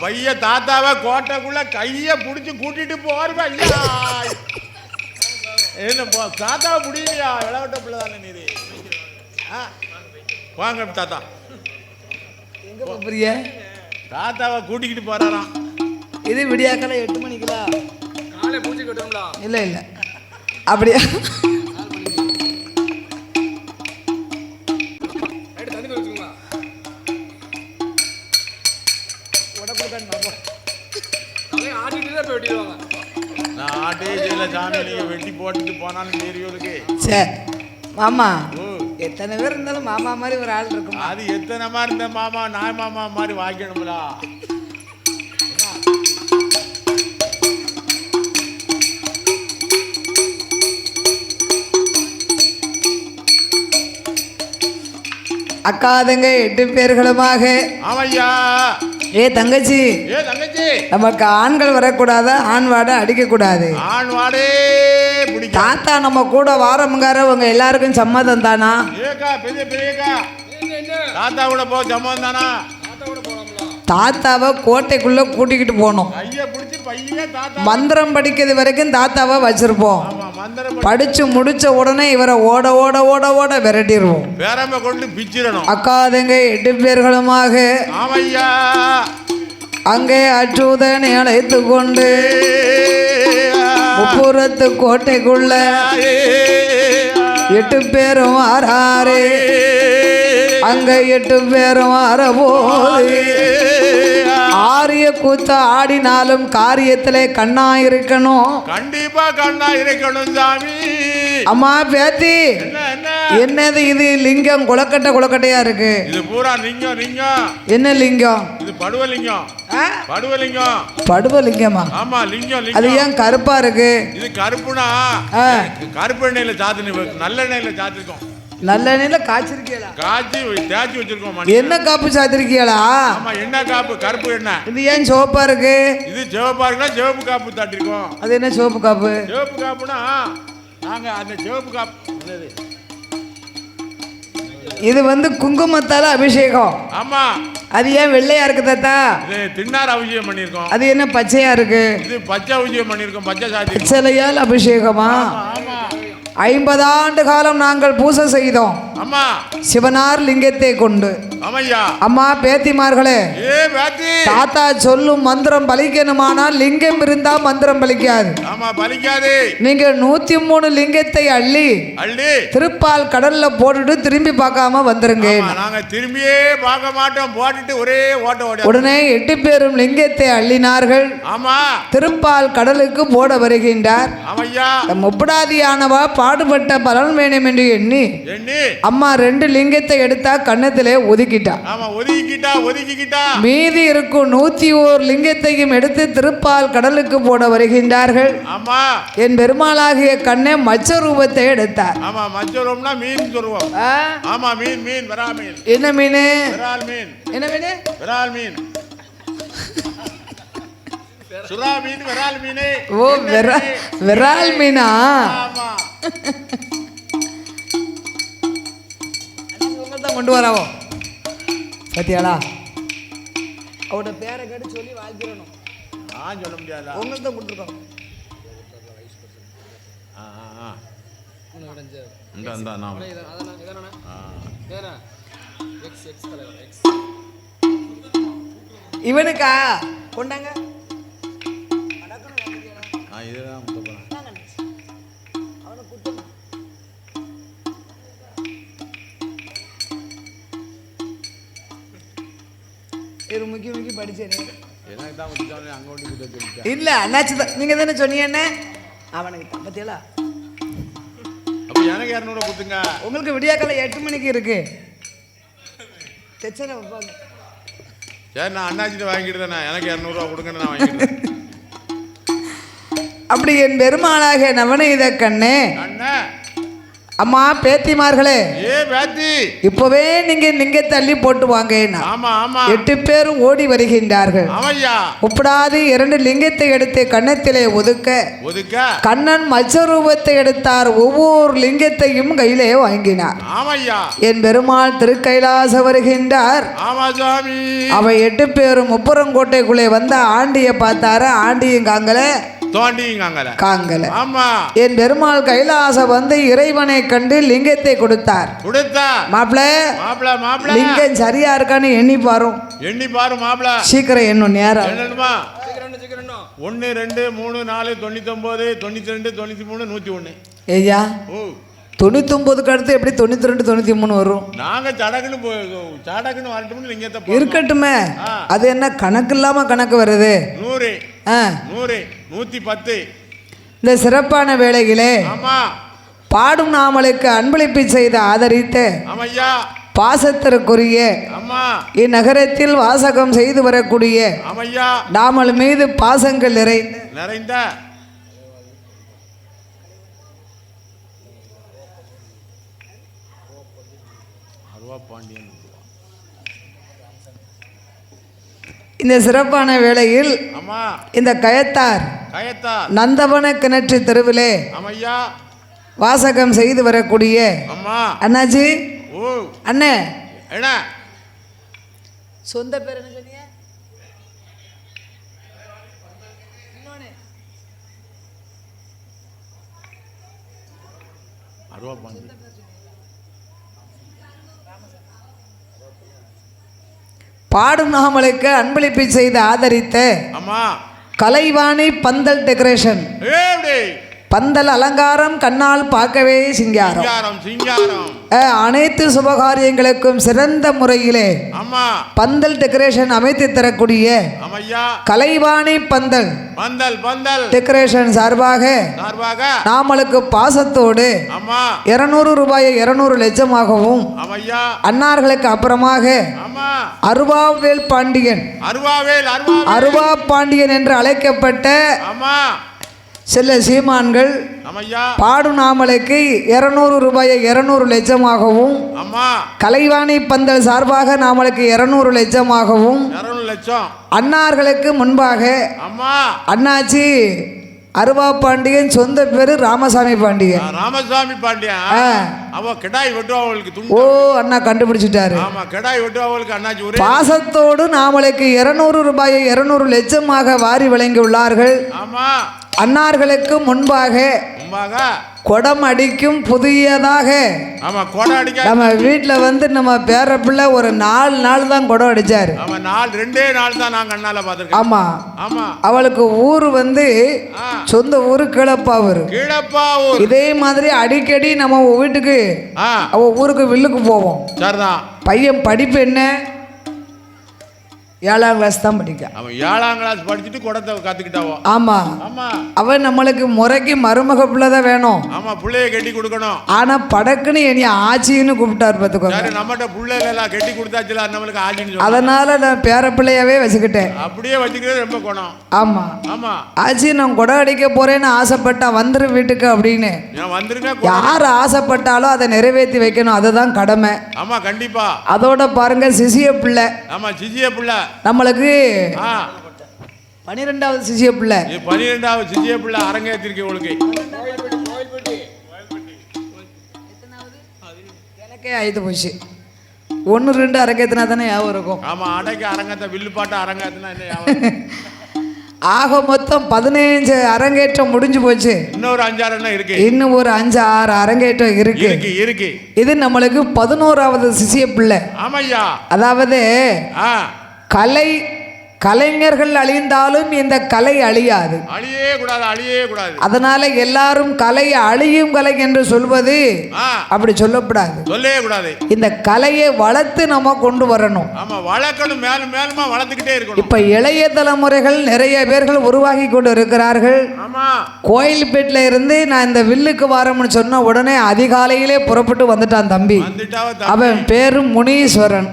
பைய தாத்தாவை கோட்டைக்குள்ள கைய புடிச்சு கூட்டிட்டு போறா. என்ன தாத்தாவை முடியலையா? விளையாட்ட பிள்ளை தானே நீரு. வாங்க தாத்தா. எங்க போறிய? தாத்தாவை கூட்டிக்கிட்டு போறாராம். இது விடியாக்கால 8 மணிக்குலா காலை பூஜை கட்டணும்ல? இல்ல இல்ல அப்படியே வெட்டி போட்டுட்டு போனாலும் தெரியுதுக்கு. மாமா எத்தனை பேர் இருந்தாலும் மாமா மாதிரி ஒரு ஆள் இருக்கும். அது எத்தனை மாதிரி இருந்த மாமா நாய் மாமா மாதிரி வாங்கிக்கணும்ல. அக்கா தங்க 8 பேர்களுமாக. ஆமையா. ஏ தங்கச்சி, நமக்கு ஆண்கள் வரக்கூடாது, ஆண் வாடை அடிக்க கூடாது. ஆண் வாடே தாத்தா நம்ம கூட வாரமுங்கார உங்க எல்லாருக்கும் சம்மதம் தானா? தாத்தா கூட போ சம்மதம் தானா? தாத்தாவை கோட்டைக்குள்ள கூட்டிக்கிட்டு போனோம். மந்திரம் படிக்கிறது வரைக்கும் தாத்தாவை வச்சிருப்போம். படிச்சு முடிச்ச உடனே இவரை ஓட ஓட ஓட ஓட விரட்டிடுவோம். அக்காதங்க 8 பேர்களுமாக அங்கே அச்சுதனை அழைத்து கொண்டு முப்புறத்து கோட்டைக்குள்ள 8 பேரும் ஆறாரு. அங்க 8 பேரும் ஆறபோது ஆரிய கூத்த ஆடினாலும் காரியத்திலே கண்ணா இருக்கணும். கண்டிப்பா கண்ணா இருக்கணும் சாமி. அம்மா பேத்தி, என்னது இது? லிங்கம் குளக்கட்டையா இருக்கு. இது பூரா லிங்கம். லிங்கம் என்ன லிங்கம்? இது படுவலிங்கம். படுவலிங்கம். படுவலிங்கமா? ஆமா லிங்கம். அது ஏன் கருப்பா இருக்கு? இது கருப்புனா கருப்பு எண்ணெயில சாத்து, நல்ல எண்ணெயில சாத்திருக்கோம். நல்ல எண்ணெயில காய்ச்சிருக்கீங்களா? காய்ச்சி தேய்ச்சி வச்சிருக்கோம். என்ன காப்பு சாத்திருக்கீங்களா? ஆமா என்ன காப்பு? கருப்பு எண்ணெய். இது ஏன் சிவப்பா இருக்கு? இது சிவப்பா இருக்குன்னா சிவப்பு காப்பு தாட்டிருக்கோம். அது என்ன சிவப்பு காப்பு? சிவப்பு காப்புனா நாங்க அந்த சிவப்பு காப்பு. இது வந்து குங்குமத்தால அபிஷேகம். ஆமா. அது ஏன் வெள்ளையா இருக்கு தாத்தா? இது தின்னார் அபிஷேகம் பண்ணிருக்கோம். அது என்ன பச்சையா இருக்கு? இது பச்சை அபிஷேகம் பண்ணிருக்கோம். பச்சை சாத்தி பச்சையால் அபிஷேகமா? 50 ஆண்டு காலம் நாங்கள் பூசை செய்தோம். அம்மா சிவனார் லிங்கத்தை கொண்டு. ஆமையா. அம்மா பேத்திமார்களே, தாத்தா சொல்லும் மந்திரம் பலிக்கணுமானால் லிங்கம் இருந்தா மந்திரம் பலிக்காது. ஆமா பலிக்காது. நீங்க 103 லிங்கத்தை அள்ளி திருப்பால் கடல்ல போட்டுட்டு திரும்பி பார்க்காம வந்துருங்க. நாங்க திரும்பியே பார்க்க மாட்டோம். போட்டுட்டு ஒரே ஓட்ட. உடனே 8 பேரும் லிங்கத்தை அள்ளினார்கள். ஆமா. திருப்பால் கடலுக்கு போட வருகின்றார். ஆமையா. முப்படாதியானவா பாடுபட்ட பலன் வேணும் என்று எண்ணி அம்மா 2 லிங்கத்தை எடுத்தா கண்ணத்திலே ஒதுக்கிட்டா. மீதி இருக்கும் 101 லிங்கத்தையும் எடுத்து திருப்பால் கடலுக்கு போட வருகின்றார்கள். என் பெருமாளாகிய கண்ணே மச்ச ரூபத்தை எடுத்தார். என்ன மீன்? என்ன மீன்? ஓ விரால் மீனா? கொண்டு வராவோ பத்தியாளா? அவட பேரை கேட்டு சொல்லி வாழ்த்திடணும். சொல்ல முடியாது. உங்களுக்கு தான் கொடுத்துருக்கோம். இவனுக்கா கொண்டாங்க. முக்கி படிச்சேன். இல்ல அண்ணாச்சி தான், நீங்க தானே சொன்னீங்க. அவனுக்கு பத்தியலா எனக்கு 200 கொடுத்துங்க. உங்களுக்கு விடியாக்கால 8 மணிக்கு இருக்கு. சரி நான் அண்ணாச்சிட்ட வாங்கிட்டு எனக்கு 200 கொடுங்க, நான் வாங்கிடுறேன். அப்படி என் பெருமாளாக நவநீத கண்ணே அம்மா பேத்திமார்களே, ஏ பேத்தி, இப்பவே நீங்க லிங்கத்தை அள்ளி போட்டு வாங்க. ஆமா ஆமா. 8 பேரும் ஓடி வருகின்றார்கள். ஆமையா. உப்படாது 2 லிங்கத்தை எடுத்து கன்னத்திலே ஒதுக்க கண்ணன் மச்ச ரூபத்தை எடுத்தார். ஒவ்வொரு லிங்கத்தையும் கையிலே வாங்கினார். ஆமையா. என் பெருமாள் திருக்கைலாச வருகின்றார். ஆமா சாமி. அவை 8 பேரும் முப்புறங்கோட்டைக்குள்ளே வந்த ஆண்டிய பார்த்தாரு. ஆண்டியும் காங்கல. ஆமா. என் பெருமாள் கைலாச வந்து இறைவனை கண்டு லிங்கத்தை கொடுத்தார். மாப்பிள லிங்கம் சரியா இருக்கான்னு எண்ணி பாரு மாப்பிள. சீக்கிரம் எண்ணும் நேரம். 1 2 3 4 99 92 93 101. ஐயா 99க்கு அடுத்து எப்படி 92 93 வரும்? நாங்க சடக்குன்னு வரட்டும் லிங்கத்தை இருக்கட்டுமே. அது என்ன கணக்கு இல்லாம கணக்கு வருது? 100 100 110. இந்த சிறப்பான வேளையிலே பாடும் நாமளுக்கு அன்பளிப்பு செய்து ஆதரித்து பாசத்திற்குரிய இந்நகரத்தில் வாசகம் செய்து வரக்கூடிய நாமல் மீது பாசங்கள் நிறைந்த இந்த சிறப்பான வேளையில் இந்த கயத்தார் நந்தவன கிணற்று தெருவிலே வாசகம் செய்து வரக்கூடிய அண்ணாஜி அண்ணே சொந்த பேர் என்ன சொன்னீங்க? பாடும் நாமளுக்கு அன்பளிப்பு செய்து ஆதரித்த கலைவாணி பந்தல் டெக்கரேஷன். பந்தல் அலங்காரம் கண்ணால் பார்க்கவே சிங்காரம். அனைத்து சுபகாரியங்களுக்கும் சிறந்த முறையிலே பந்தல் டெக்கரேஷன் அமைத்து தரக்கூடிய கலைவாணி பந்தல் டெக்கரேஷன் சார்பாக நாமளுக்கு பாசத்தோடு 200 ரூபாயை 200 லட்சமாகவும் அன்னார்களுக்கு அப்புறமாக அருவாவேல் பாண்டியன் என்று அழைக்கப்பட்ட சில சீமான்கள் பாடும் நாமலுக்கு 200 ரூபாயை 200 லட்சமாகவும் கலைவாணி பந்தல் சார்பாக நாமளுக்கு 200 லட்சமாகவும் அன்னார்களுக்கு முன்பாக அண்ணாச்சி அருவா பாண்டியன் சொந்த பேரு ராமசாமி பாண்டியன். ஓ அண்ணா கண்டுபிடிச்சிட்டாரு. பாசத்தோடு நாமளுக்கு 200 ரூபாயை 200 லட்சமாக வாரி வழங்கி உள்ளார்கள். அன்னார்களுக்கு முன்பாக குடம் அடிக்கும் புதியதாக நம்ம வீட்டில் வந்து நம்ம பேர பிள்ளை ஒரு 4 நாள் தான் குடம் அடிச்சாரு. 2 நாள் தான் நாங்க கண்ணால பார்த்திருக்கோம். ஆமா அவளுக்கு ஊர் வந்து சொந்த ஊரு கீழப்பாவூர். இதே மாதிரி அடிக்கடி நம்ம வீட்டுக்கு அவ ஊருக்கு வில்லுக்கு போவோம். பையன் படிப்பு என்ன? 7ஆம் கிளாஸ் தான் படிக்க. அவன் 7ஆம் கிளாஸ் படிச்சுட்டு குடத்தை கத்துக்கிட்டாவோ. ஆமா அவன் நம்மளுக்கு முறைக்கு மருமக பிள்ளை தான் வேணும். ஆமா பிள்ளைய கட்டி கொடுக்கணும். ஆனா படக்குன்னு என்னைய ஆச்சின்னு கூப்பிட்டாரு பார்த்துக்கோங்க. நம்மகிட்ட பிள்ளைல எல்லாம் கட்டி கொடுத்தாச்சுல நம்மளுக்கு ஆச்சின்னு. அதனால நான் பேர பிள்ளையாவே வச்சுக்கிட்டேன். அப்படியே வச்சுக்கிறது ரொம்ப குணம். ஆமா ஆச்சி நான் குடம் அடிக்க போறேன்னு ஆசைப்பட்டேன் வந்துரு வீட்டுக்கு அப்படின்னு. யார் ஆசைப்பட்டாலும் அதை நிறைவேற்றி வைக்கணும். அதுதான் கடமை. ஆமா கண்டிப்பா. அதோட பாருங்க சிசிய பிள்ளை. ஆமா சிசிய பிள்ளை நம்மளுக்கு 12வது சிசிய பிள்ளை. 12வது சிசிய பிள்ளை அரங்கேற்றிருக்கேன் உங்களுக்கு. எனக்கே ஆயிட்டு போச்சு. 1 2 அரங்கேற்றினா தானே ஞாபகம் இருக்கும். ஆமா அடைக்க அரங்கத்தை வில்லுப்பாட்டு அரங்கத்தினா என்ன ஞாபகம்? ஆக மொத்தம் 15 அரங்கேற்றம் முடிஞ்சு போச்சு. இன்னொரு 5 6 இருக்கு. இன்னும் ஒரு 5 6 அரங்கேற்றம் இருக்கு. இது நம்மளுக்கு 11வது சிசிய பிள்ளை. ஆமையா. அதாவது கலைஞர்கள் அழிந்தாலும் இந்த கலை அழியாது. அழியே கூடாது. அதனால எல்லாரும் கலை அழியும் கலை என்று சொல்வது அப்படி சொல்லக்கூடாது. சொல்லவே கூடாது. இந்த கலையை வளர்த்து நம்ம கொண்டு வரணும். ஆமா வளர்க்கணும். மேலுமா வளர்த்துக்கிட்டே இருக்கணும். இப்ப இளைய தலைமுறைகள் நிறைய பேர்கள் உருவாகி கொண்டு இருக்கிறார்கள். ஆமா கோயில்பேட்டில இருந்து நான் இந்த வில்லுக்கு வரேன்னு சொன்ன உடனே அதிகாலையிலே புறப்பட்டு வந்துட்டான் தம்பி. அவன் பேரு முனீஸ்வரன்.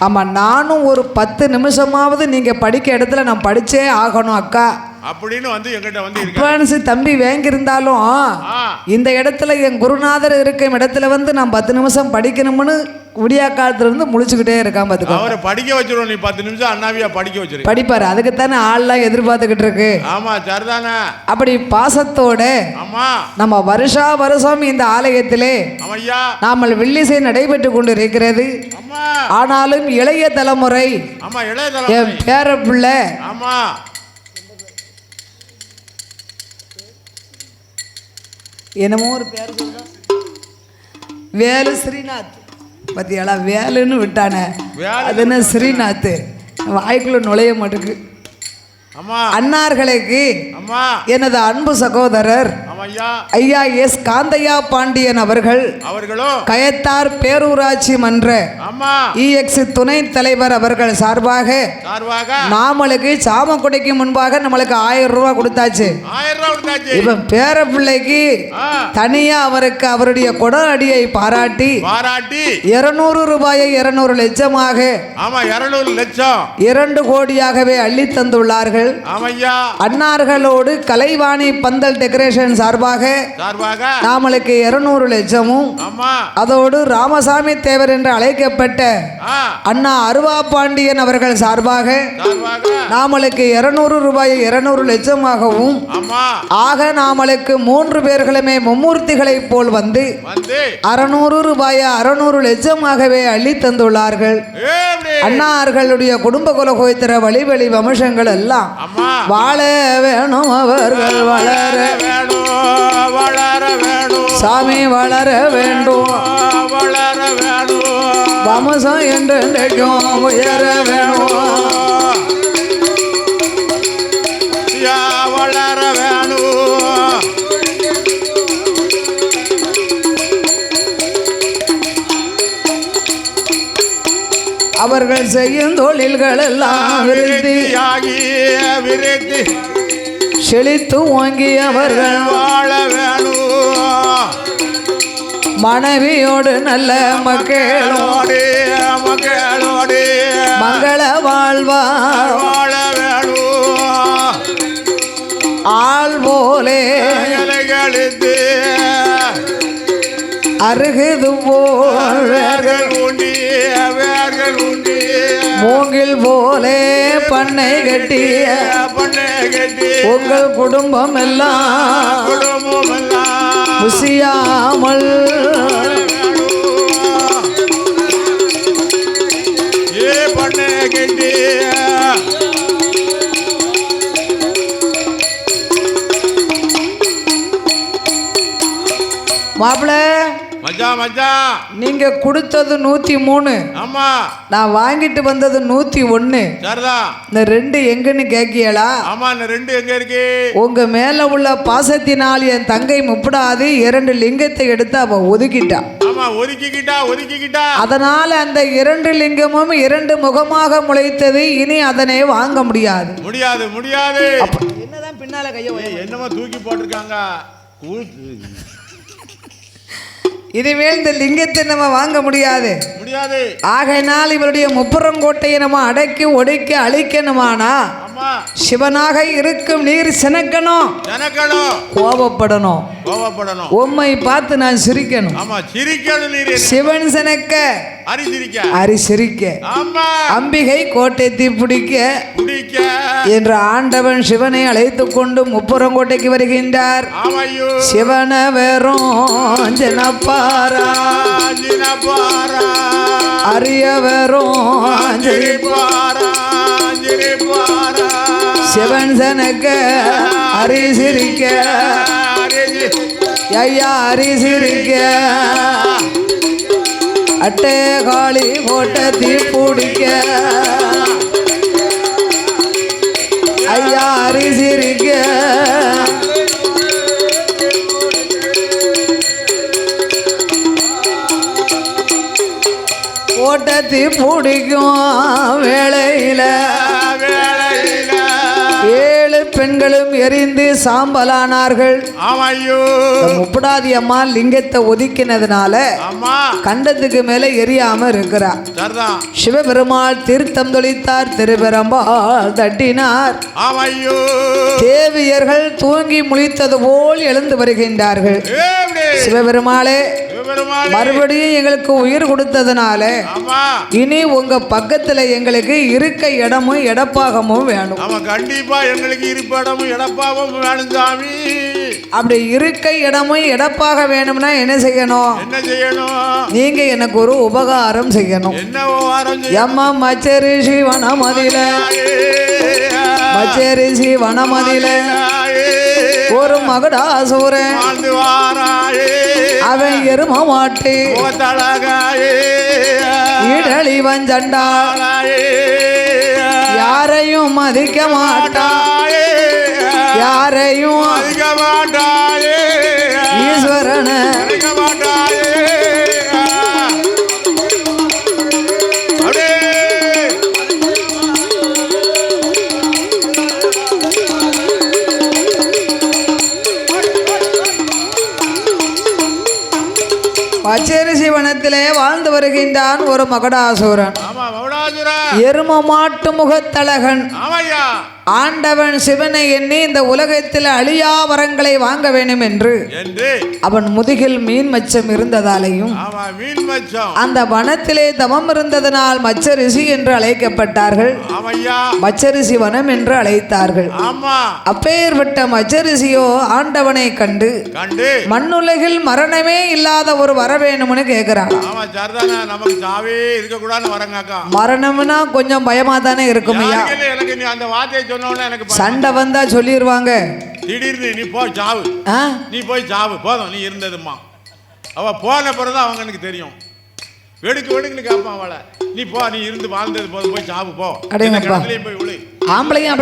ஆமா நானும் ஒரு 10 நிமிஷமாவது நீங்க படிக்க இடத்துல நான் படிச்சே ஆகணும் அக்கா அப்படின்னு வந்து எங்கிட்ட வந்து இருக்க அட்வான்ஸ் தம்பி வாங்கியிருந்தாலும் இந்த இடத்துல என் குருநாதர் இருக்கும் இடத்துல வந்து நான் 10 நிமிஷம் படிக்கணும்னு விடியா காலத்துல இருந்து முழிச்சுக்கிட்டே இருக்கான் பாத்துக்கோ. அவரை படிக்க வச்சிருவோம். நீ 10 நிமிஷம் அண்ணாவியா படிக்க வச்சிரு. படிப்பாரு. அதுக்குத்தானே ஆள்லாம் எதிர்பார்த்துக்கிட்டு இருக்கு. ஆமா சரிதானே. அப்படி பாசத்தோட ஆமா நம்ம வருஷா வருஷம் இந்த ஆலயத்திலே ஆமையா நாமல் வில்லிசை நடைபெற்று கொண்டு இருக்கிறது. ஆமா ஆனாலும் இளைய தலைமுறை ஆமா இளைய தலைமுறை என் பேர பிள்ளை ஆமா என்னமோ ஒரு பேர் சொல்ற வேலு ஸ்ரீநாத் பத்தியாளா வேலுன்னு விட்டானே அது என்ன ஸ்ரீநாத் வாய்க்குள்ள நுழைய மாட்டுக்கு. அன்னார்களுக்கு எனது அன்பு சகோதரர் ஐயா எஸ் காந்தையா பாண்டியன் அவர்களும் கயத்தார் பேரூராட்சி மன்ற EX துணை தலைவர் அவர்கள் சார்பாக நாமளுக்கு சாமக்குடைக்கு முன்பாக நம்மளுக்கு 1000 ரூபாய் கொடுத்தாச்சு. இப்ப பேர பிள்ளைக்கு தனியா அவருக்கு அவருடைய கொட அடியை பாராட்டி 200 ரூபாயை 200 லட்சமாக 2 கோடியாகவே அள்ளி தந்துள்ளார்கள். அன்னார்களோடு கலைவாணி பந்தல் டெக்கரேஷன் சார்பாக நாமளுக்கு 200 லட்சமும் அதோடு ராமசாமி தேவர் என்று அழைக்கப்பட்ட அண்ணா அருவா பாண்டியன் அவர்கள் சார்பாக நாமளுக்கு 200 ரூபாயை 200 லட்சமாகவும் ஆக நாமளுக்கு 3 பேர்களுமே மும்மூர்த்திகளை போல் வந்து 600 ரூபாயை 600 லட்சமாகவே அள்ளி தந்துள்ளார்கள். அண்ணார்களுடைய குடும்ப குலகோத்திர வழிவழி வம்சங்கள் எல்லாம் வாழ வேணும். அவர்கள் வளர வேணும் சாமி வளர வேண்டும் வம்சம் என்றென்றைக்கும் உயர வேணும் வளர வேணும். அவர்கள் செய்யும் தொழில்கள் எல்லாம் விருத்தியாகி செழித்து வாங்கி அவர்கள் வாழ வேணும். மனைவியோடு நல்ல மக்களோடு மங்கள வாழ்வார் வாழ வேணும். ஆள் போலே அருகுது போல் மூங்கில் போலே பண்ணை கட்டிய உங்கள் குடும்பம் எல்லாம் முசியாமல் பண்ணை கட்டிய மாப்பிள்ள நீங்க கொடுத்தது 103. ஆமா நான் வாங்கிட்டு வந்தது 101. சரிதான். இந்த 2 எங்கன்னு கேக்கியலா? ஆமா இந்த 2 எங்க இருக்கு? உங்க மேல உள்ள பாசத்தினால் என் தங்கை முப்படாது 2 லிங்கத்தை எடுத்து அவ ஒதுக்கிட்டா. ஆமா ஒதுக்கிக்கிட்டா. அதனால அந்த 2 லிங்கமும் 2 முகமாக முளைத்தது. இனி அதனை வாங்க முடியாது. என்னதான் பின்னால கைய என்னமா தூக்கி போட்டிருக்காங்க. இனிமேல் இந்த லிங்கத்தை நம்ம வாங்க முடியாது. ஆகையினால் இவருடைய முப்புறங்கோட்டையை நம்ம அடக்கி ஒடுக்கி அழிக்கணுமானா சிவனாக இருக்கும் நீர் சினக்கணும் கோபப்படணும். உம்மை பார்த்து நான் சிரிக்கணும். சிவன் சினக்க அரி சிரிக்க அம்பிகை கோட்டை தீ பிடிக்க என்று ஆண்டவன் சிவனை அழைத்து கொண்டு முப்புறங்கோட்டைக்கு வருகின்றார். சிவன வெறும் ஜனப்பாரா அரிய வெறும் சிவன் சனக்க அரி சிரிக்க ஐயா அரி சிரிக்க அட்டே காளி போட்ட தீ பிடிக்க ஐயா அரி சிரிக்க போட்ட தீ பிடிக்கும் வேளையில 7 பெண்கள் லிங்கங்களும் எரிந்து சாம்பலானார்கள். ஐயோ முப்படாதி அம்மா லிங்கத்தை ஒதுக்கினதுனால கண்டத்துக்கு மேல எரியாம இருக்கிறார். சிவபெருமாள் தீர்த்தம் தொளித்தார், திருபெரும்பால் தட்டினார். தேவியர்கள் தூங்கி முழித்தது போல் எழுந்து வருகின்றார்கள். சிவபெருமாளே, மறுபடியும் எங்களுக்கு உயிர் கொடுத்ததுனால இனி உங்க பக்கத்துல எங்களுக்கு இருக்க இடமும் இடப்பாகமும் வேணும். கண்டிப்பா எங்களுக்கு இருப்பிடமும் இடப்பாகவும் வேணும் சாமி. அப்படி இருக்க இடமும் இடப்பாக வேணும்னா என்ன செய்யணும்? என்ன செய்யணும்? நீங்க எனக்கு ஒரு உபகாரம் செய்யணும். என்ன உபகாரம்? எம்மா மச்சரிஷி வனமதில, மச்சரிஷி வனமதில ஒரு மகடாசூரன் அவன் எரும மாட்டு இடலி வஞ்சண்டா யாரையும் மதிக்க மாட்டாயே, யாரையும் மதிக்க மாட்டாயே, ஈஸ்வரன மதிக்க மாட்டாயே. பச்சரிசி வனத்திலே வாழ்ந்து வருகின்றான் ஒரு மகடாசுரன். எரும மாட்டு முகத்தழகன். ஆண்டவன் சிவனை எண்ணி இந்த உலகத்தில் அழியா வரங்களை வாங்க வேண்டும் என்று அவன் முதுகில் மீன் மச்சம் இருந்ததாலையும் அந்த வனத்திலே தவம் இருந்ததனால் மச்சரிசி என்று அழைக்கப்பட்டார்கள். மச்சரிசி வனம் என்று அழைத்தார்கள். அப்பேற்பட்ட மச்சரிசியோ ஆண்டவனை கண்டு மண்ணுலகில் மரணமே இல்லாத ஒரு வர வேணும்னு கேட்கிறான். மரணம்னா கொஞ்சம் பயமா தானே இருக்கும். சண்டை வந்தா சொல்லிடுவாங்க, திடீர்னு நீ போய் சாவு, நீ போய் சாவு, போதும் நீ இருந்ததுமா. அவ போன பிறகுதான் அவங்க எனக்கு தெரியும். வெடுக்குன்னு கேட்பான் அவளை, நீ போ, நீ இருந்து வாழ்ந்தது போதும், போய் சாவு போ. போய் விழு. ஆம்பளையும்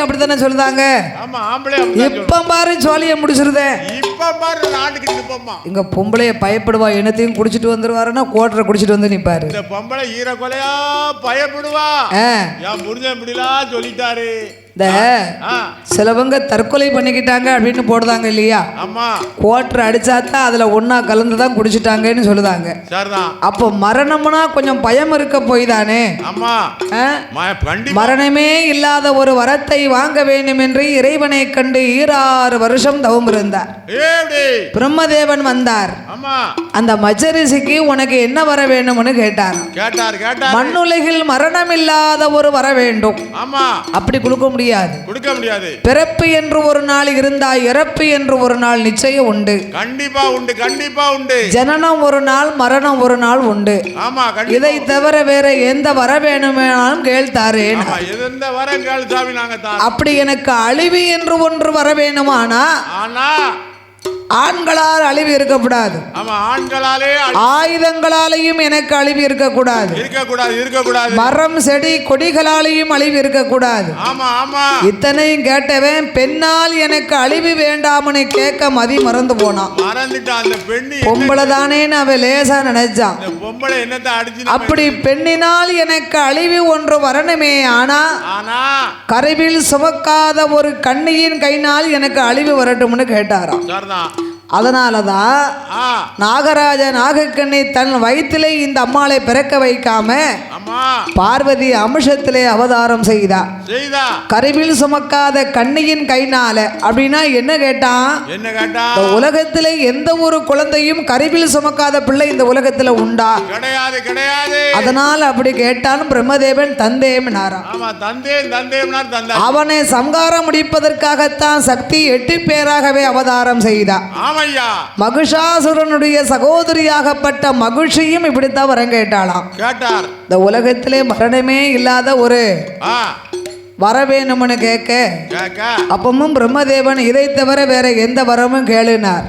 அப்படித்தானே சொல்லுதாங்க. ஆமா, ஆம்பளை இப்ப பாரு சோழிய முடிச்சிருதே. இப்ப பாரு நாட்டுக்கு போமா. இங்க பொம்பளைய பயப்படுவா, என்னத்தையும் குடிச்சிட்டு வந்துருவாருன்னா கோட்டரை குடிச்சிட்டு வந்து நிப்பாரு. இந்த பொம்பளை ஈர கொலையா பயப்படுவா. என் புரிஞ்ச இப்படிலாம் சொல்லிட்டாரு. இந்த சிலவங்க தற்கொலை பண்ணிக்கிட்டாங்க அப்படின்னு போடுதாங்க இல்லையா? ஆமா, கோட்டரை அடிச்சாத்தான் அதுல ஒன்னா கலந்துதான் குடிச்சிட்டாங்கன்னு சொல்லுதாங்க. அப்போ மரணம்னா கொஞ்சம் பயம் இருக்க போய் தானே. ஆமா, மரணமே இல்லாத ஒரு வரத்தை வாங்க வேண்டும் என்று இறைவனை கண்டு 26 வருஷம் தவம் இருந்தார். பிரம்மதேவன் வந்தார். அந்த மச்சரிசிக்கு உனக்கு என்ன வர வேண்டும்னு கேட்டார். மண்ணுலகில் மரணம் இல்லாத ஒரு வர வேண்டும். அப்படி கொடுக்க முடியாது. பிறப்பு என்று ஒரு நாள் இருந்தா இறப்பு என்று ஒரு நாள் நிச்சயம் உண்டு. கண்டிப்பா உண்டு, கண்டிப்பா உண்டு. ஜனனம் ஒரு நாள், மரணம் ஒரு நாள் உண்டு. இதை தவிர வேற எந்த வர வேணுமானாலும் கேள்தாரே. அப்படி எனக்கு அழிவு என்று ஒன்று வர வேணுமானா ஆண்களால் அழிவு இருக்கக்கூடாது. ஆயுதங்களாலேயும் எனக்கு அழிவு இருக்கக்கூடாது. மரம் செடி கொடிகளாலேயும் அழிவு இருக்கக்கூடாது. இத்தனையும் கேட்டவன் பெண்ணால் எனக்கு அழிவு வேண்டாம்னு கேட்க மதி மறந்து போனான். பொம்பளை தானேன்னு அவன் லேசா நினைச்சான். அப்படி பெண்ணினால் எனக்கு அழிவு ஒன்று வரணுமே ஆனா கருவில் சுமக்காத ஒரு கண்ணியின் கையினால் எனக்கு அழிவு வரட்டும்னு கேட்டாராம். அதனாலதான் நாகராஜ நாகக்கண்ணி தன் வயிற்றிலே இந்த அம்மாளை பிறக்க வைக்காம பார்வதி அம்சத்திலே அவதாரம் செய்தா. கருவில் சுமக்காத கண்ணியின் கைனால. அப்படின்னா என்ன கேட்டான்? உலகத்திலே எந்த ஒரு குழந்தையும் கருவில் சுமக்காத பிள்ளை இந்த உலகத்துல உண்டா? கிடையாது, கிடையாது. அதனால் அப்படி கேட்டாலும் பிரம்மதேவன் தந்தேம்னாரா. அவனை சம்காரம் முடிப்பதற்காகத்தான் சக்தி 8 பேராகவே அவதாரம் செய்தா. மகிஷாசுரனுடைய சகோதரியாகப்பட்ட மகிழ்ச்சியும் இப்படித்தான் வரம் கேட்டாளாம். இந்த உலகத்திலே மரணமே இல்லாத ஒரு வர வேணும்னு கேட்க அப்பமும் பிரம்மதேவன் இதை தவிர வேற எந்த வரமும் கேளுனார்.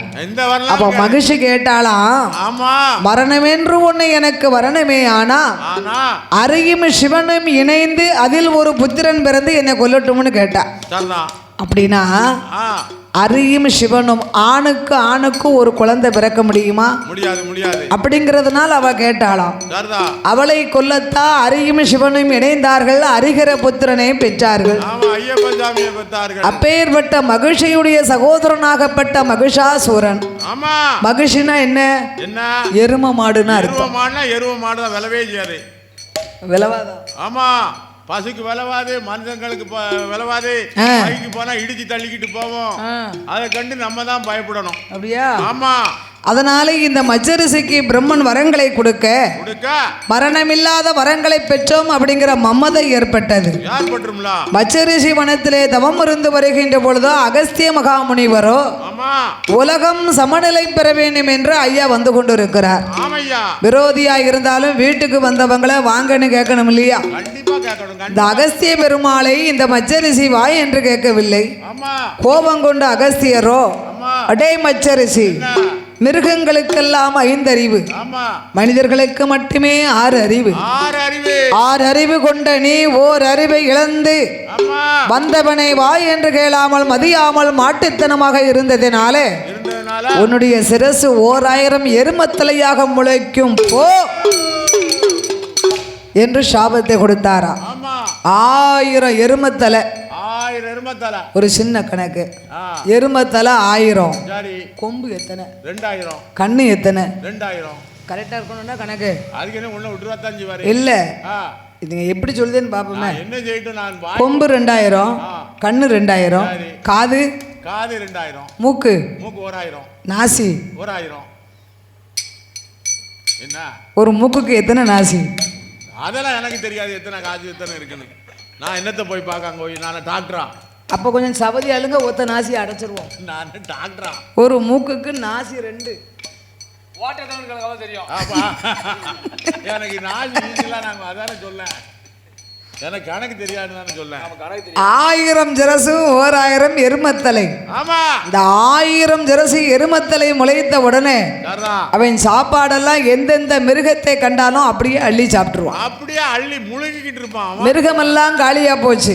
அப்ப மகிழ்ச்சி கேட்டாலாம், மரணமென்று ஒண்ணு எனக்கு வரணுமே ஆனா அரியும் சிவனும் இணைந்து அதில் ஒரு புத்திரன் பிறந்து என்னை கொல்லட்டும்னு கேட்டா. அப்படின்னா ஆ, அரியும் சிவனும் ஆணுக்கு ஆணுக்கு ஒரு குழந்தை பிறக்க முடியுமா? முடியாது முடியாது. அப்படிங்கிறதுனால அவ கேட்டாளாம். சரிதான். அவளை கொல்லத்தா அரியும் சிவனும் இணைந்தார்கள், அரிகர புத்திரனை பெற்றார்கள். ஆமா, ஐயப்பன் சாமியை பெற்றார்கள். அப்பேற்பட்ட மகிழ்ச்சியுடைய சகோதரனாகப்பட்ட மகிஷாசூரன். ஆமா, மகிழ்ச்சினா என்ன? என்ன? எரும மாடுன்னா எருவ அர்த்தம். மாடுனா எருவ மாடுதான், விலவே செய்யாது. விலவாதம். ஆமா, பசுக்கு விலவாது, மனுஷங்களுக்கு விலவாது. பைக்கு போனா இடிச்சு தள்ளிக்கிட்டு போவோம். அதை கண்டு நம்ம தான் பயப்படணும். அப்படியா? ஆமா. அதனால இந்த மச்சரிசிக்கு பிரம்மன் வரங்களை கொடுக்க மரணமில்லாத வரங்களை பெற்றோம் அப்படிங்கிற மமதை ஏற்பட்டது. மச்சரிசி வனத்திலே தவம் இருந்து வருகின்ற பொழுது அகஸ்திய மகாமுனிவரோ உலகம் சமநிலை பெற வேண்டும் என்று ஐயா வந்து கொண்டிருக்கிறார். விரோதியா இருந்தாலும் வீட்டுக்கு வந்தவங்களை வாங்கன்னு கேட்கணும் இல்லையா? இந்த அகஸ்திய பெருமாளை இந்த மச்சரிசி வாய் என்று கேட்கவில்லை. கோபம் கொண்ட அகஸ்தியரோ, அடே மச்சரிசி, மிருகங்களுக்கெல்லாம் 5 அறிவு, மனிதர்களுக்கு மட்டுமே 6 அறிவு. 6 அறிவு கொண்ட நீ ஓர் அறிவை இழந்து வந்தவனை வாய் என்று கேளாமல் மதியாமல் மாட்டுத்தனமாக இருந்ததினாலே உன்னுடைய சிரசு 1000 எருமத்தலையாக முளைக்கும் போ என்று சாபத்தை கொடுத்தாரா. 1000 எருமத்தலை, ஒரு சின்ன கணக்கு. எருமத்தலை 1000, கொம்பு எத்தனை? 2000, கண்ணு எத்தனை? 2000. கரெக்டா இருக்கணும்னா கணக்கு இல்ல. இதுங்க எப்படி சொல்லுதுன்னு பாப்போமே. கொம்பு 2000, கண்ணு 2000, காது 2000, மூக்கு 1000, நாசி 1000. என்ன ஒரு மூக்குக்கு எத்தனை நாசி? அதெல்லாம் எனக்கு தெரியாது எத்தனை காசு எத்தனை இருக்குன்னு. நான் என்னத்தை போய் பார்க்க போய் நான் டாக்டரா? அப்போ கொஞ்சம் சபதி அழுங்க, ஒத்த நாசி அடைச்சிருவோம். நான் டாக்டரா? ஒரு மூக்குக்கு நாசி 2. தெரியும். எனக்கு நாசி நாங்கள் அதான சொல்ல, எனக்கு கணக்கு தெரியாதுன்னு சொல்ல. 1000 ஜரசு 1000 எருமத்தலை. ஆமா, இந்த 1000 ஜரசு எருமத்தலை முளைத்த உடனே அவன் சாப்பாடெல்லாம் எந்தெந்த மிருகத்தை கண்டாலும் அப்படியே அள்ளி சாப்பிட்டுருவான். அப்படியே அள்ளி முழுங்கிட்டு இருப்பான். மிருகமெல்லாம் காலியா போச்சு.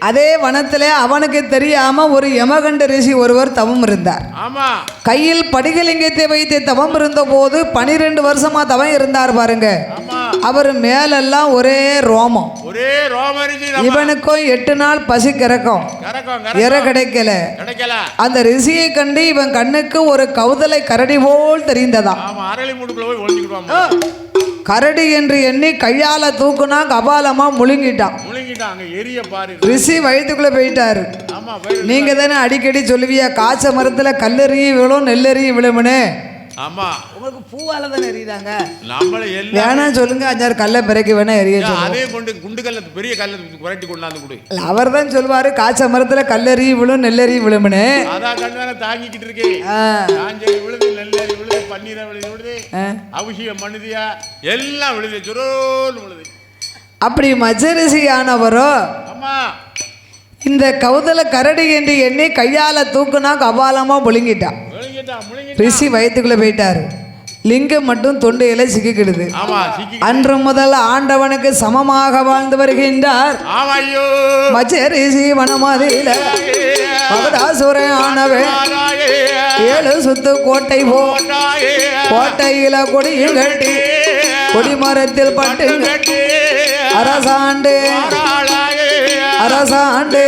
அதே வனத்திலே அவனுக்கு தெரியாம ஒரு யமகண்ட ரிஷி ஒருவர் தவம் இருந்தார். ஆமா, கையில் படிகலிங்கத்தை வைத்து தவம் இருந்த போது 12 வருஷமா தவம் இருந்தார் பாருங்க. அவர் மேலெல்லாம் ஒரே ரோமம். இவனுக்கும் 8 நாள் பசி கிறக்கும், இற கிடைக்கல. அந்த ரிஷியை கண்டு இவன் கண்ணுக்கு ஒரு கௌதலை கரடி போல் தெரிந்ததா. கரடி என்று எண்ணி கையால தூக்குனா கபாலமா முழுங்கிட்டான். ரிஷி வயிற்றுக்குள்ள போயிட்டாரு. நீங்க தானே அடிக்கடி சொல்லுவியா, காய்ச்ச மரத்துல கல்லெறியும் விழும் நெல்லெறியும் விழுமுன்னு. ஆமா, உங்களுக்கு பூவால தானே எறியுதாங்க. நம்மள வேணா சொல்லுங்க, 5-6 கல்லை பிறகு வேணா எரிய சொல்லுங்க. அதே கொண்டு குண்டு கல்ல, பெரிய கல்ல புரட்டி கொண்டாந்து கொடு. அவர் தான் சொல்வாரு, காய்ச்ச மரத்துல கல்லெறி விழும் நெல்லெறி விழுமுன்னு. அதான் கண்ணால தாங்கிக்கிட்டு இருக்கேன். காஞ்சலி விழுது, நெல்லெறி விழுது, பன்னீரை விழுது, அபிஷேகம் பண்ணுதியா, எல்லாம் விழுது, சுரோல் விழுது. அப்படி மச்சரிசியானவரோ இந்த கௌதல கரடி என்று எண்ணி கையால தூக்குனா கபாலமா முழுங்கிட்டான். ரிஷி வயிற்றுக்குள்ள போயிட்டாரு. லிங்கம் மட்டும் தொண்டையில சிக்கிக்கிடுது. அன்று முதல் ஆண்டவனுக்கு சமமாக வாழ்ந்து வருகின்றார் மச்சரிசி வனமதியில. மகடாசுரன் ஆனவன் 7 சுத்து கோட்டை போ, கோட்டையில கொடியும் கட்டி கொடிமரத்தில் பட்டு அரசாண்டு அரசாண்டு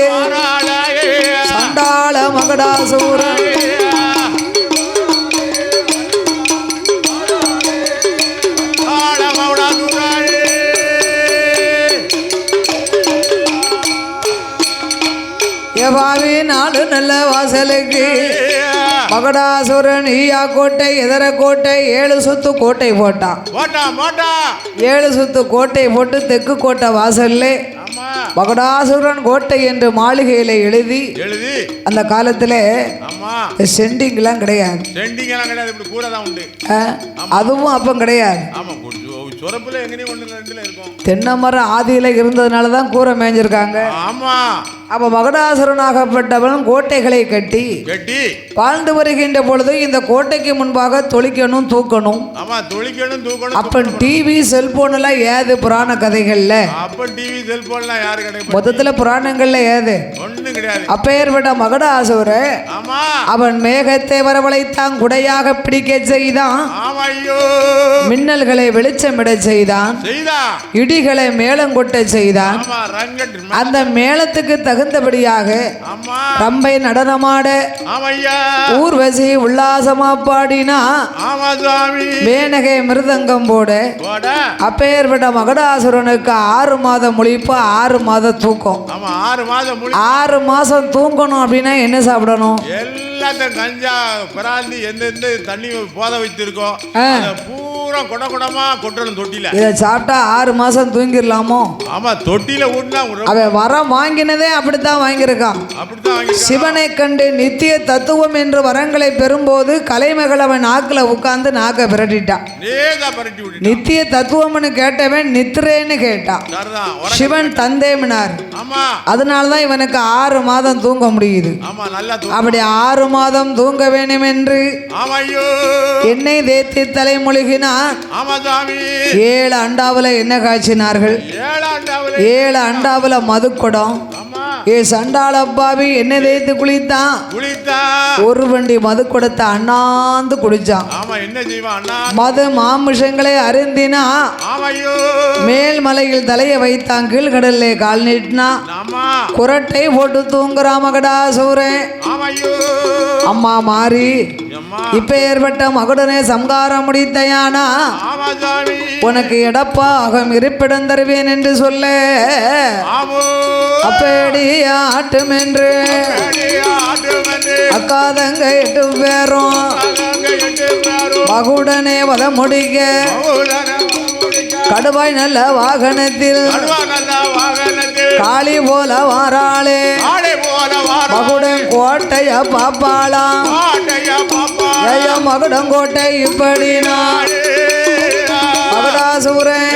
சண்டாள மகடாசூரன். எவாவி 4 நல்ல வாசலுக்கு மகடாசுரன் ஈயா கோட்டை எதிர கோட்டை 7 சுத்து கோட்டை போட்டான். 7 சுத்து கோட்டை போட்டு தெற்கு கோட்டை வாசல்ல மகடாசுரன் கோட்டை என்று மாளிகையில எழுதி அந்த காலத்துல செண்டிங்லாம் கிடையாது. அதுவும் அப்ப கிடையாது. சுரப்புல எங்கேயும் ஒண்ணு ரெண்டுல இருக்கும். தென்னை மரம் ஆதியில இருந்ததுனால தான் கூரை மேய்ஞ்சிருக்காங்க. ஆமா. அப்ப மகுடாசுரனாகப்பட்டவன் கோட்டைகளை கட்டி வாழ்ந்து வருகின்ற பொழுது இந்த கோட்டைக்கு முன்பாக தொளிக்கணும் தூக்கணும். ஆமா, தொளிக்கணும் தூக்கணும். அப்ப டிவி செல்போன் எல்லாம் ஏது புராண கதைகள்ல? அப்ப டிவி செல்போன்லாம் யாரு கிடையாது. மொத்தத்துல புராணங்கள்ல ஏது? ஒண்ணும் கிடையாது. அப்பேற்பட்ட மகுடாசுர ஆமா அவன் மேகத்தை வரவழைத்தான், குடையாக பிடிக்க செய்தான். ஆமா. ஐயோ. மின்னல்களை வெளிச்சமிட செய்தான், இடிகளை மேளம் கொட்ட செய்தான். அந்த மேளத்துக்கு தகுந்தபடியாக ரம்பை நடனமாட ஊர்வசி உல்லாசமா பாடினா, மேனகை மிருதங்கம் போட அப்பேற்பட்ட மகுடாசுரனுக்கு 6 மாதம் முழிப்பு, 6 மாதம் தூக்கம். 6 மாசம் தூங்கணும் அப்படின்னா என்ன சாப்பிடணும்? எல்லாத்தையும் கஞ்சா பிராந்தி எந்தெந்த தண்ணி போத வைத்திருக்கோம் பூரா கொட கொடமா கொட்டணும் தொட்டில. இதை சாப்பிட்டா 6 மாசம் தூங்கிடலாமோ? ஆமா, தொட்டில ஊட்டினா அவன் வரம் வாங்கினதே அப்படித்தான் வாங்கியிருக்கான். சிவனை கண்டு நித்திய தத்துவம் என்று வரங்களை பெறும்போது கலைமகள் அவன் நாக்குல உட்கார்ந்து நாக்க பிரட்டிட்டான். நித்திய தத்துவம்னு கேட்டவன் நித்திரேன்னு கேட்டான். சிவன் தந்தேமினார். அதனாலதான் இவனுக்கு 6 மாதம் தூங்க முடியுது. அப்படி 6 மாதம் தூங்க வேண்டும் என்று எண்ணெய் தேத்தி தலைமொழிகினார். 7 அண்டாவுல என்ன காய்ச்சினார்கள்? 7 அண்டாவுல மதுக்குடம். ஏ சண்டாளப்பாவி என்ன தேய்த்து குளித்தான். ஒரு வண்டி மது கொடுத்த அண்ணாந்து குடிச்சான். மது மாமிஷங்களை அருந்தினா. மேல் மலையில் தலையை வைத்தான், கீழ்கடல்ல கால் நீட்டினா. குரட்டை போட்டு தூங்குறா மகுடாசுரன். அம்மா மாறி இப்ப ஏற்பட்ட மகுடனை சம்காரம் முடித்தையானா உனக்கு எடப்பா அகம் இருப்பிடம் தருவேன் என்று சொல்ல அப்படி ஆட்டும் என்று அக்காதங்க 8 பேரும் மகுடனே வத முடிக்க கடுவாய் நல்ல வாகனத்தில் காளி போல வாராளே மகுடன் கோட்டைய பாப்பாளாம். மகுடம் கோட்டை இப்படி மகுடாசுரன்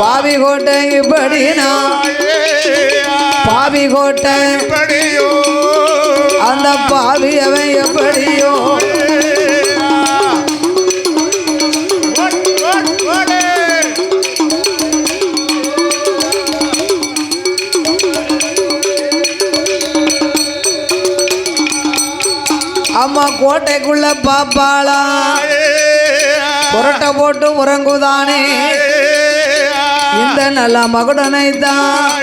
பாவி கோட்டை இப்படி பாவி கோட்டை அந்த பாவி அவன் எப்படியோ அம்மா கோட்டைக்குள்ள பாப்பாளா புரட்ட போட்டு உறங்குதானே இந்த நல்ல மகுடனை தான்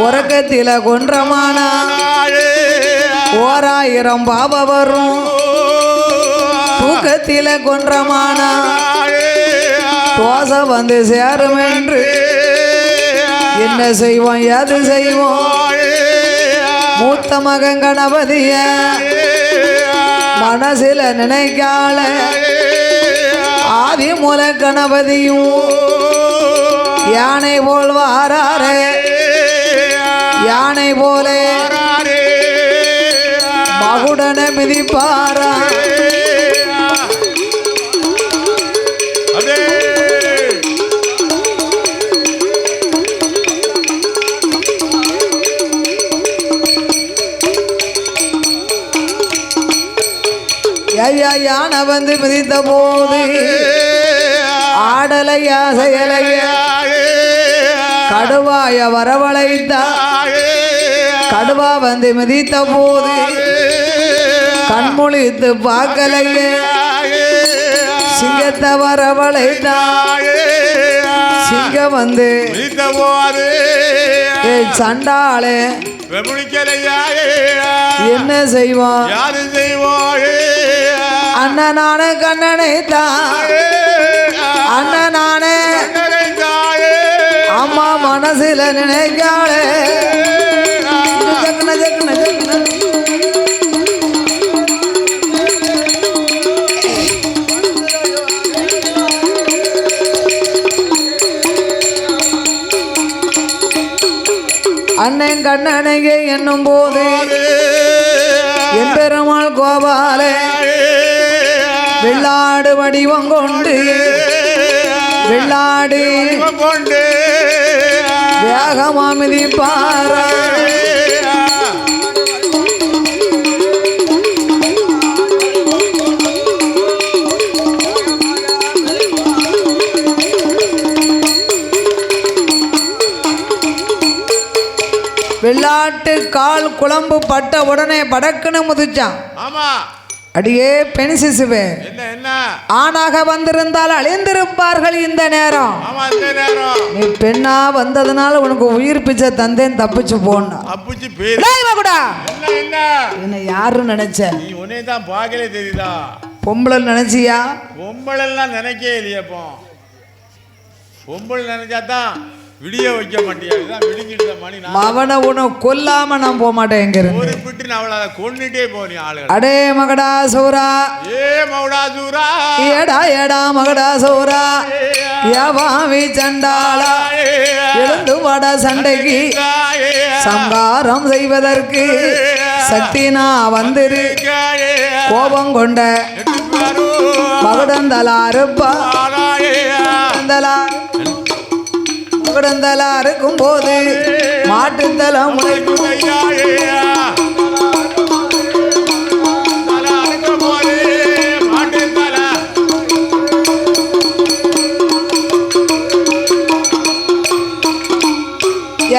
உறக்கத்தில கொன்றமானா 1000 பாப வரும். தூக்கத்தில கொன்றமானா தோசை வந்து சேரும் என்று என்ன செய்வோம் எது செய்வோம்? மூத்த மகன் கணபதிய மனசில நினைக்கால ஆதி மூல கணபதியும் யானை போல் வாராரே யானை போல மகுடன மிதிப்பாரா. யானை வந்து மிதித்த போது ஆடலையா செயலையா கடுவாய வரவழைத்தா. கடுவா வந்து மிதித்த போது கண்மொழித்து பார்க்கலையே சிங்கத்தை வரவழைத்தா. சிங்கம் வந்து சண்டாளே என்ன செய்வான்? அண்ணனான கண்ணனை தான் அண்ணனானே அம்மா மனசில நினைக்காளே அண்ணன் கண்ணனையே என்னும் போது என் பெருமாள் கோபாலே வெள்ளாடு வடிவம் கொண்டு வெள்ளாடு கொண்டு வேகமா மிதிப்பாரா வெள்ளாட்டு கால் குழம்பு பட்ட உடனே படக்குன்னு முதிச்சான். ஆமா அடியே பெண் சிசுவே, என்ன என்ன ஆணாக வந்திருந்தால் அழிந்திருப்பார்கள் இந்த நேரம். ஆமா இந்த நேரம் நீ பெண்ணா வந்ததுனால உனக்கு உயிர் பிச்சை தந்தேன், தப்பிச்சு போனா அப்புச்சி பேர் கூட என்ன என்ன என்ன யாருன்னு நினைச்ச? நீ உன்னை தான் பார்க்கலே தெரியுதா? பொம்பளை நினைச்சியா? பொம்பளெல்லாம் நினைக்கவே இல்லையப்போ. பொம்பளை நினைச்சாதான் விடிய வைக்க மாட்டியா? விடிஞ்சிட்டு மணி அவனை உன கொல்லாம நான் போக மாட்டேன். எங்க இருந்து ஒரு பிட்டு நான் அவளை கொன்னுட்டே போனி ஆளுகள். அடே மகடா சூரா, ஏ மகடா சூரா, ஏடா ஏடா மகடா சூரா, ஏவாவி சண்டாளா, எழுந்து வாடா சண்டைக்கு சங்காரம் செய்வதற்கு சக்தி நான் வந்திரு. கோபம் கொண்ட மகுடந்தலாருப்பா மகுடந்தலா இருக்கும் போது மாட்டுத்தலம் முளைக்கும்.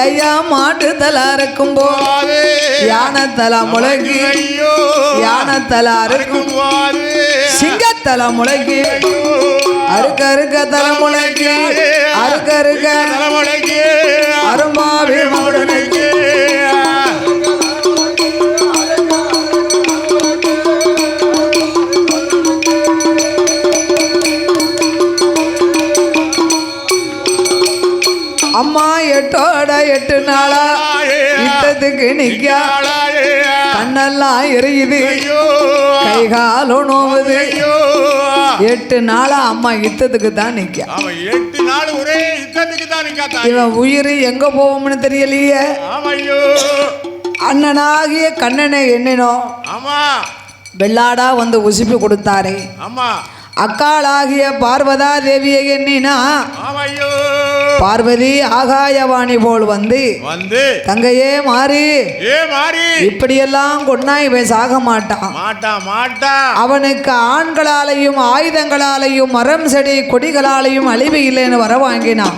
ஐயா மாட்டுத்தலா இருக்கும் போது யானத்தலா முளைக்கு, யானத்தலா இருக்கும் போது சிங்கத்தலா முளைக்கு, அறுக்க அறுக்க தலைமுளைக்கு, அறுக்க அறுக்க தலைமுளைக்கு, அரும்பாவி மகுடனுக்கு. அம்மா எட்டோட 8 நாளா இட்டத்துக்கு நிக்க கண்ணெல்லாம் எரியுது, கைகாலும் நோவுது. 8 நாளா அம்மா யுத்தத்துக்கு தான் நிக்க. 8 நாள் ஒரே யுத்தத்துக்கு தான் நிக்க. இவன் உயிர் எங்க போவோம்னு தெரியலையே. அண்ணனாகிய கண்ணனை எண்ணினோம். ஆமா வெள்ளாடா வந்து உசுப்பி கொடுத்தாரே. ஆமா அக்காளாகிய பார்வதா தேவியை எண்ணினா பார்வதி ஆகாயவாணி போல் வந்து தங்கையே மாறி இப்படியெல்லாம் கொன்னா இவன் சாக மாட்டான். அவனுக்கு ஆண்களாலையும் ஆயுதங்களாலையும் மரம் செடி கொடிகளாலையும் அழிவு இல்லைன்னு வர வாங்கினான்.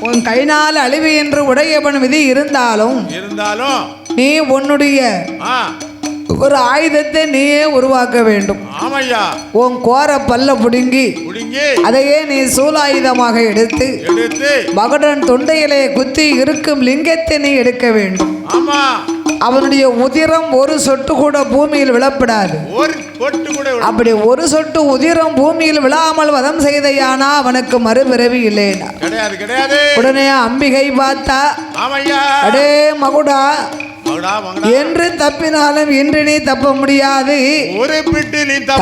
உன் கைனால் அழிவு என்று உடையவன் விதி இருந்தாலும் நீ உன்னுடைய ஒரு ஆயுதத்தை நீயே உருவாக்க வேண்டும். உன் கோர பல்ல புடுங்கி அதையே நீ சூலாயுதமாக எடுத்து மகடன் தொண்டையிலே குத்தி இருக்கும் லிங்கத்தை நீ எடுக்க வேண்டும். அவனுடைய உதிரம் ஒரு சொட்டு கூட பூமியில் விழப்படாது. அப்படி ஒரு சொட்டு உதிரம் பூமியில் விழாமல் வதம் செய்தையானா அவனுக்கு மறுபிறவி இல்லைனா. உடனே அம்பிகை பார்த்தா, அடே மகுடா, என்று தப்பினாலும் இன்று நீ தப்ப முடியாது.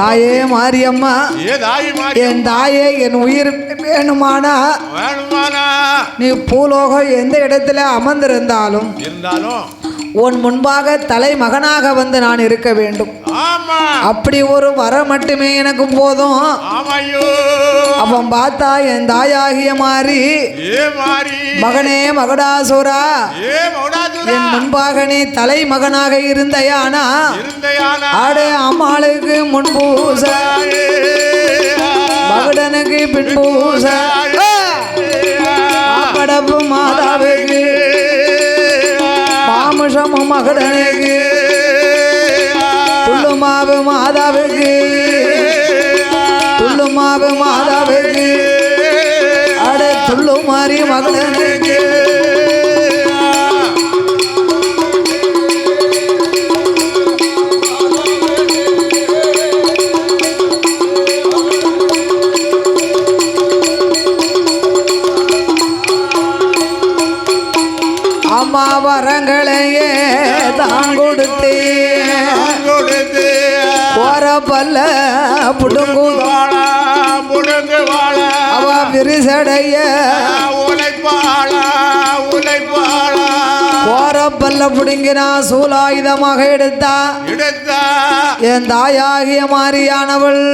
தாயே மாரியம்மா, என் தாயே, என் உயிர் வேணுமானா நீ பூலோகம் எந்த இடத்துல அமர்ந்திருந்தாலும் உன் முன்பாக தலை மகனாக வந்து நான் இருக்க வேண்டும். அப்படி ஒரு வர மட்டுமே எனக்கு போதும். அவன் பார்த்தா, என் தாயாகிய மாறி, மகனே மகடாசுரா, என் முன்பாக நீ தலை மகனாக இருந்தையானா ஆடே அம்மாளுக்கு முன்பூச, மகடனுக்கு பின்பூச, படப்பு மாதாவுக்கு, மாமுஷமு மகடனுக்கு, துள்ளுமாவு மாதாவுக்கு, துள்ளுமாவு மாதாவுக்கு, அடே துள்ளு மாறி மகடனுக்கு. அம்மா வரங்களையே தான் கொடுத்து போற பல்ல புடுங்கு அவ விரிசடைய போற சூழப்பல்ல புடுங்கினா சூலாயுதமாக எடுத்தா என் தாயாகிய மாரியானவள்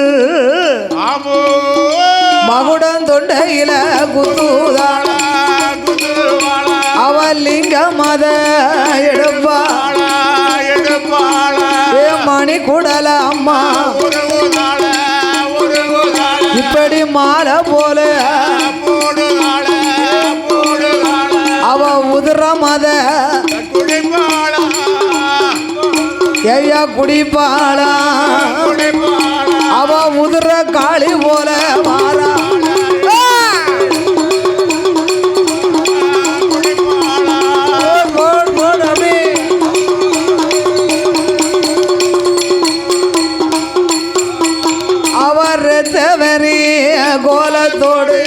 மகுடம் தொண்டையில குத்துதாள அவள் லிங்க மத எடுப்பாள மணி குடல அம்மா இப்படி மாலை போல அவ உதிர மத ஐயா குடிப்பாளா அவ உதிர காளி போல மாறா கோலத்தோடு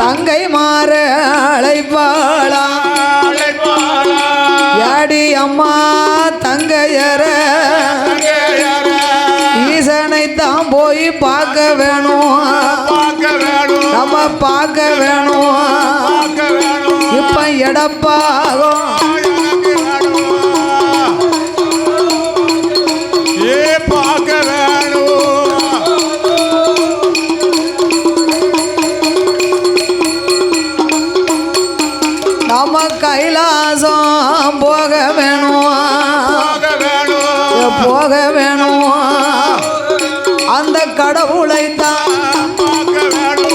தங்கை மாற அழைப்பாளா யாடி அம்மா தங்கையர ஈசனைத்தான் போய் பார்க்க வேணும் நம்ம பார்க்க வேணும் இப்ப எடப்பாகும் நம்ம கைலாசம் போக வேணும் போக வேணும் அந்த கடவுளை தான் போக வேணும்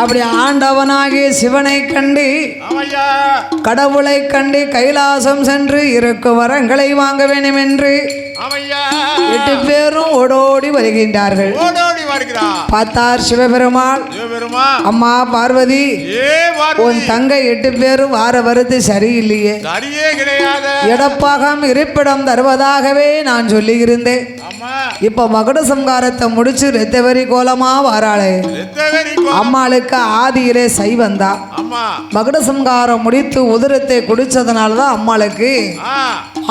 அப்படி ஆண்டவனாகிய சிவனை கண்டு கடவுளை கண்டு கைலாசம் சென்று இருக்கும் வரங்களை வாங்க வேண்டும் என்று 8 பேரும் ஓடோடி வருகின்றார்கள். பார்த்தார் சிவபெருமான், அம்மா பார்வதி, உன் தங்கை 8 பேரும் வார வருது சரியில்லையே, எடப்பாகம் இருப்பிடம் தருவதாகவே நான் சொல்லி இருந்தேன். இப்ப மகுட சம்காரத்தை முடிச்சு ரெத்தவரி கோலமா வாராளே. அம்மாளுக்கு ஆதியிலே சைவந்தா, மகுட சம்காரம் முடித்து உதிரத்தை குடிச்சதுனாலதான் அம்மாளுக்கு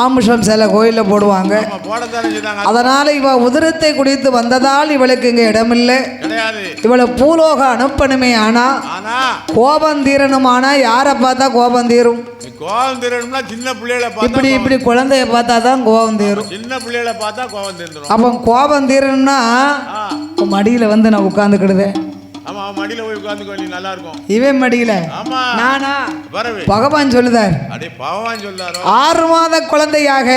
ஆமுஷம் சில கோயில போடுவாங்க. அதனால இவ உதிரத்தை குடித்து வந்ததால் இவளுக்கு இங்க இடமில்லை. இவளை பூலோக அனுப்பணுமே. ஆனா கோபம் தீரணுமானா யாரை பார்த்தா கோபம் தீரும்? கோபம் தீரணும்னா சின்ன பிள்ளைகளை பார்த்தா, இப்படி இப்படி குழந்தைய பார்த்தா தான் கோபம் தீரும். சின்ன பிள்ளைகளை பார்த்தா கோபம் தீர்ந்துடும். அப்போ கோபம் தீரணும்னா மடியில வந்து நான் உட்கார்ந்துக்கிடுதேன். ஆமா, மடியில போய் உட்கார்ந்துக்கோ, நீ நல்லா இருக்கும். இவன் மடியில நானா? பகவான் சொல்லுதார், 6 மாத குழந்தையாக